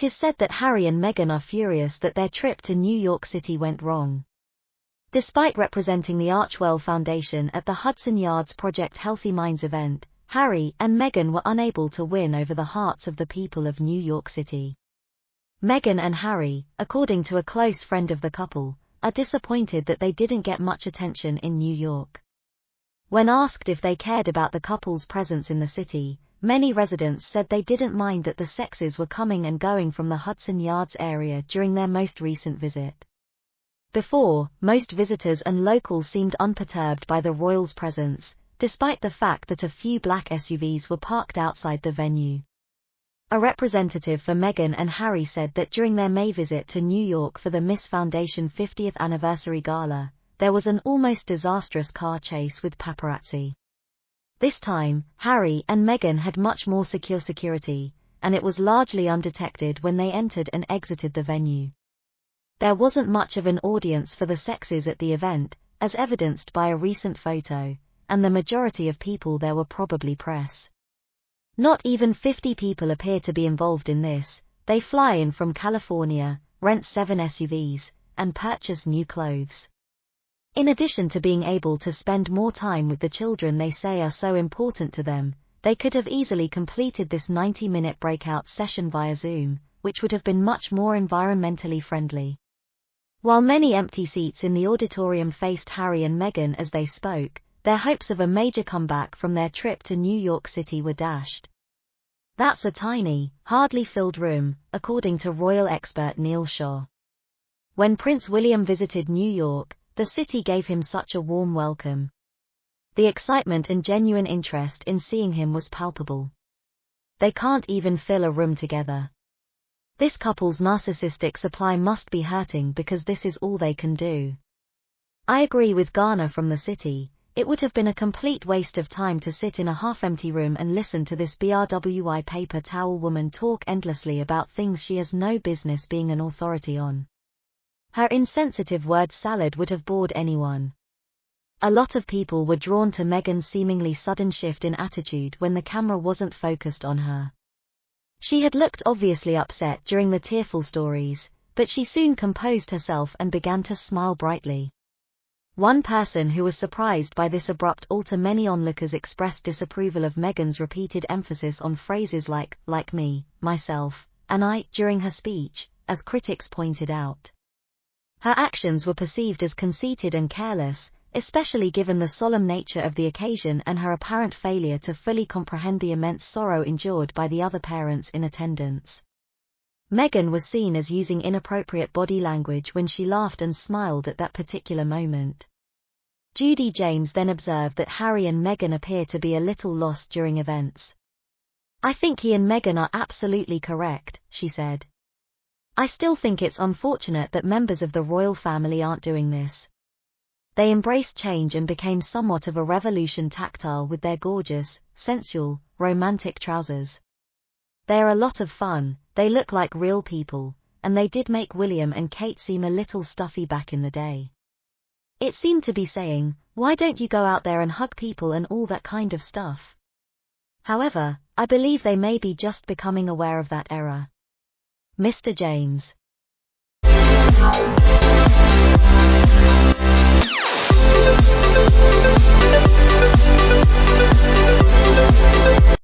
It is said that Harry and Meghan are furious that their trip to New York City went wrong. Despite representing the Archewell Foundation at the Hudson Yards Project Healthy Minds event, Harry and Meghan were unable to win over the hearts of the people of New York City. Meghan and Harry, according to a close friend of the couple, are disappointed that they didn't get much attention in New York. When asked if they cared about the couple's presence in the city, many residents said they didn't mind that the sexes were coming and going from the Hudson Yards area during their most recent visit. Before, most visitors and locals seemed unperturbed by the royals' presence, despite the fact that a few black SUVs were parked outside the venue. A representative for Meghan and Harry said that during their May visit to New York for the Miss Foundation 50th Anniversary Gala, there was an almost disastrous car chase with paparazzi. This time, Harry and Meghan had much more secure security, and it was largely undetected when they entered and exited the venue. There wasn't much of an audience for the sexes at the event, as evidenced by a recent photo, and the majority of people there were probably press. Not even 50 people appear to be involved in this. They fly in from California, rent 7 SUVs, and purchase new clothes. In addition to being able to spend more time with the children they say are so important to them, they could have easily completed this 90-minute breakout session via Zoom, which would have been much more environmentally friendly. While many empty seats in the auditorium faced Harry and Meghan as they spoke, their hopes of a major comeback from their trip to New York City were dashed. That's a tiny, hardly filled room, according to royal expert Neil Shaw. When Prince William visited New York, the city gave him such a warm welcome. The excitement and genuine interest in seeing him was palpable. They can't even fill a room together. This couple's narcissistic supply must be hurting because this is all they can do. I agree with Garner from the city. It would have been a complete waste of time to sit in a half-empty room and listen to this BRWI paper towel woman talk endlessly about things she has no business being an authority on. Her insensitive word salad would have bored anyone. A lot of people were drawn to Meghan's seemingly sudden shift in attitude when the camera wasn't focused on her. She had looked obviously upset during the tearful stories, but she soon composed herself and began to smile brightly. One person who was surprised by this abrupt alter, many onlookers expressed disapproval of Meghan's repeated emphasis on phrases like me, myself, and I during her speech, as critics pointed out. Her actions were perceived as conceited and careless, especially given the solemn nature of the occasion and her apparent failure to fully comprehend the immense sorrow endured by the other parents in attendance. Meghan was seen as using inappropriate body language when she laughed and smiled at that particular moment. Judy James then observed that Harry and Meghan appear to be a little lost during events. "I think he and Meghan are absolutely correct," she said. "I still think it's unfortunate that members of the royal family aren't doing this. They embraced change and became somewhat of a revolution tactile with their gorgeous, sensual, romantic trousers. They're a lot of fun, they look like real people, and they did make William and Kate seem a little stuffy back in the day. It seemed to be saying, why don't you go out there and hug people and all that kind of stuff? However, I believe they may be just becoming aware of that era." Mr. James.